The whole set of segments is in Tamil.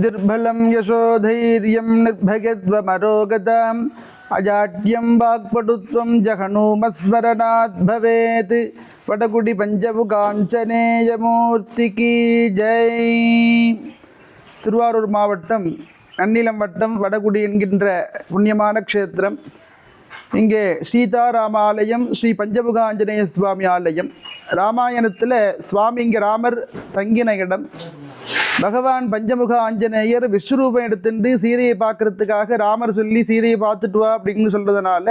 निर्भलं यशोधैर्यं निर्भयत्वमरोगताम् अजाड्यं वाक्पटुत्वं जघनूमस्मरणात् भवेत् वडगुडी பஞ்சமுகாஞ்சநேயமூர்த்திக்கு ஜெய். திருவாரூர் மாவட்டம் நன்னிலம் வட்டம் வடகுடி என்கின்ற புண்ணியமான க்ஷேத்திரம். இங்கே சீதாராம ஆலயம், ஸ்ரீ பஞ்சமுகாஞ்சநேய சுவாமி ஆலயம். ராமாயணத்தில் சுவாமி இங்கே ராமர் தங்கின இடம். பகவான் பஞ்சமுக ஆஞ்சநேயர் விஸ்வரூபம் எடுத்துட்டு சீதையை பார்க்கறதுக்காக ராமர் சொல்லி சீதையை பார்த்துட்டு வா அப்படின்னு சொல்கிறதுனால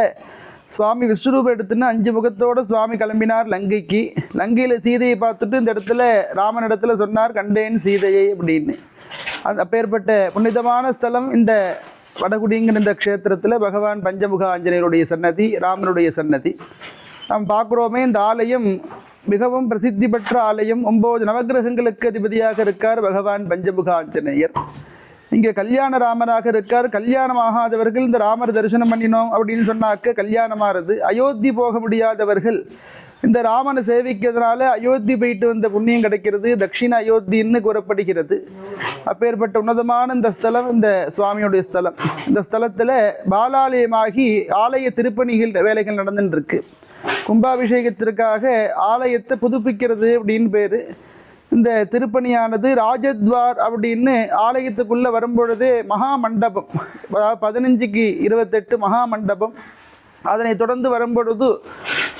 சுவாமி விஸ்வரூபம் எடுத்துன்னு 5 முகத்தோடு சுவாமி கிளம்பினார் லங்கைக்கு. லங்கையில் சீதையை பார்த்துட்டு இந்த இடத்துல ராமன் இடத்துல சொன்னார், கண்டேன் சீதையை அப்படின்னு. அந்த அப்பேற்பட்ட புனிதமான ஸ்தலம் இந்த வடகுடிங்கிற இந்த க்ஷேத்திரத்தில் பகவான் பஞ்சமுக ஆஞ்சநேயருடைய சன்னதி, ராமனுடைய சன்னதி நாம் பார்க்குறோமே. இந்த ஆலயம் மிகவும் பிரசித்தி பெற்ற ஆலயம். 9 நவகிரகங்களுக்கு அதிபதியாக இருக்கார் பகவான் பஞ்சமுக ஆஞ்சநேயர். இங்கே கல்யாண ராமராக இருக்கார். கல்யாணம் ஆகாதவர்கள் இந்த ராமர் தரிசனம் பண்ணினோம் அப்படின்னு சொன்னாக்க கல்யாணமாகிறது. அயோத்தி போக முடியாதவர்கள் இந்த ராமனை சேவிக்கிறதுனால அயோத்தி போயிட்டு வந்த புண்ணியம் கிடைக்கிறது. தட்சிண அயோத்தின்னு கூறப்படுகிறது. அப்பேற்பட்ட உன்னதமான இந்த ஸ்தலம் இந்த சுவாமியுடைய ஸ்தலம். இந்த ஸ்தலத்தில் பாலாலயமாகி ஆலய திருப்பணிகள் வேலைகள் நடந்துட்டு இருக்கு. கும்பாபிஷேகத்திற்காக ஆலயத்தை புதுப்பிக்கிறது அப்படின்னு பேர். இந்த திருப்பணியானது ராஜத்வார் அப்படின்னு ஆலயத்துக்குள்ளே வரும்பொழுதே மகா மண்டபம், அதாவது 15க்கு 28 மகா மண்டபம். அதனை தொடர்ந்து வரும்பொழுது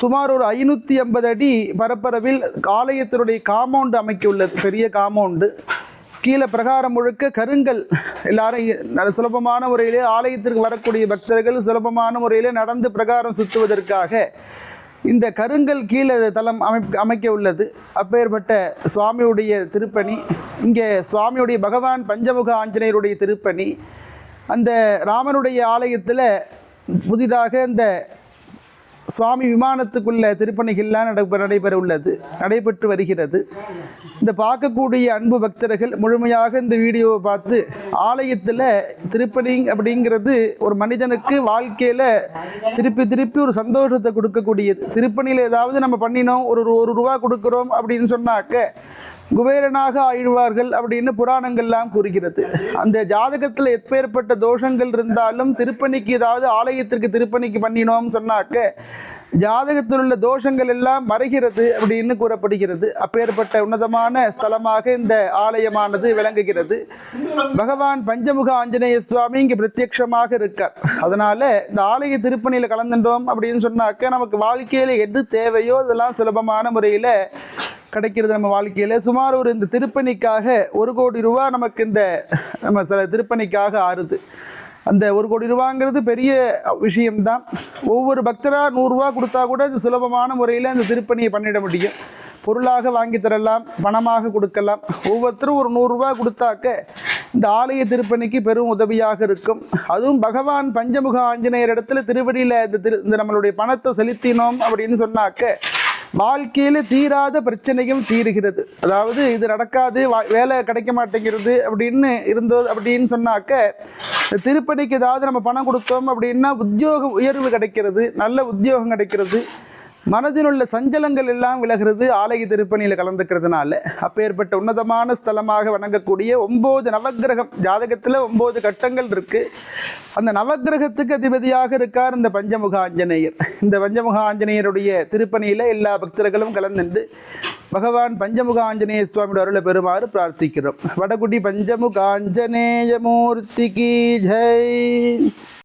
சுமார் ஒரு 550 அடி பரப்பளவில் ஆலயத்தினுடைய காம்பவுண்டு அமைக்க உள்ளது. பெரிய காம்பவுண்டு. கீழே பிரகாரம் முழுக்க கருங்கல். எல்லாரும் சுலபமான முறையிலே ஆலயத்திற்கு வரக்கூடிய பக்தர்கள் சுலபமான முறையிலே நடந்து பிரகாரம் சுற்றுவதற்காக இந்த கருங்கல் கீழே தளம் அமைக்க உள்ளது. அப்பேற்பட்ட சுவாமியுடைய திருப்பணி இங்கே. சுவாமியுடைய பகவான் பஞ்சமுக ஆஞ்சநேயருடைய திருப்பணி. அந்த ராமனுடைய ஆலயத்தில் புதிதாக இந்த சுவாமி விமானத்துக்குள்ள திருப்பணிகள்லாம் நடைபெற உள்ளது, நடைபெற்று வருகிறது. இந்த பார்க்கக்கூடிய அன்பு பக்தர்கள் முழுமையாக இந்த வீடியோவை பார்த்து ஆலயத்தில் திருப்பணி அப்படிங்கிறது ஒரு மனிதனுக்கு வாழ்க்கையில் திருப்பி ஒரு சந்தோஷத்தை கொடுக்கக்கூடியது. திருப்பணியில் ஏதாவது நம்ம பண்ணினோம், ஒரு ரூபா கொடுக்குறோம் அப்படின்னு சொன்னாக்க குபேரனாக ஆயிடுவார்கள் அப்படின்னு புராணங்கள்லாம் கூறுகிறது. அந்த ஜாதகத்தில் எப்பேற்பட்ட தோஷங்கள் இருந்தாலும் திருப்பணிக்கு ஏதாவது ஆலயத்திற்கு திருப்பணிக்கு பண்ணினோம் சொன்னாக்க ஜாதகத்தில் உள்ள தோஷங்கள் எல்லாம் மறைகிறது அப்படின்னு கூறப்படுகிறது. அப்பேற்பட்ட உன்னதமான ஸ்தலமாக இந்த ஆலயமானது விளங்குகிறது. பகவான் பஞ்சமுக ஆஞ்சநேய சுவாமி இங்கே பிரத்யட்சமாக இருக்கார். அதனால இந்த ஆலய திருப்பணியில் கலந்துட்டோம் அப்படின்னு சொன்னாக்க நமக்கு வாழ்க்கையில் எது தேவையோ அதெல்லாம் சுலபமான முறையில் கிடைக்கிறது. நம்ம வாழ்க்கையில் சுமார் ஒரு இந்த திருப்பணிக்காக 1 கோடி ரூபா நமக்கு இந்த நம்ம திருப்பணிக்காக ஆறுது. அந்த 1 கோடி ரூபாங்கிறது பெரிய விஷயம்தான். ஒவ்வொரு பக்தராக 100 ரூபா கொடுத்தா கூட இது சுலபமான முறையில் அந்த திருப்பணியை பண்ணிட முடியும். பொருளாக வாங்கி தரலாம், பணமாக கொடுக்கலாம். ஒவ்வொருத்தரும் ஒரு 100 ரூபா கொடுத்தாக்க இந்த ஆலய திருப்பணிக்கு பெரும் உதவியாக இருக்கும். அதுவும் பகவான் பஞ்சமுக ஆஞ்சநேயர் இடத்துல திருவடியில் இந்த நம்மளுடைய பணத்தை செலுத்தினோம் அப்படின்னு சொன்னாக்க வாழ்க்கையில் தீராத பிரச்சனையும் தீருகிறது. அதாவது இது நடக்காது, வேலை கிடைக்க மாட்டேங்கிறது அப்படின்னு சொன்னாக்க திருப்பணிக்கு ஏதாவது நம்ம பணம் கொடுத்தோம் அப்படின்னா உத்தியோக உயர்வு கிடைக்கிறது, நல்ல உத்தியோகம் கிடைக்கிறது, மனதில் உள்ள சஞ்சலங்கள் எல்லாம் விலகிறது ஆலய திருப்பணியில் கலந்துக்கிறதுனால. அப்பேற்பட்ட உன்னதமான ஸ்தலமாக வணங்கக்கூடிய 9 நவகிரகம். ஜாதகத்தில் 9 கட்டங்கள் இருக்குது. அந்த நவகிரகத்துக்கு அதிபதியாக இருக்கார் இந்த பஞ்சமுக ஆஞ்சநேயர். இந்த பஞ்சமுக ஆஞ்சநேயருடைய திருப்பணியில் எல்லா பக்தர்களும் கலந்துண்டு பகவான் பஞ்சமுக ஆஞ்சநேய சுவாமியோட அருளை பெறுமாறு பிரார்த்திக்கிறோம். வடகுடி பஞ்சமுக ஆஞ்சநேய மூர்த்திக்கு ஜெய்.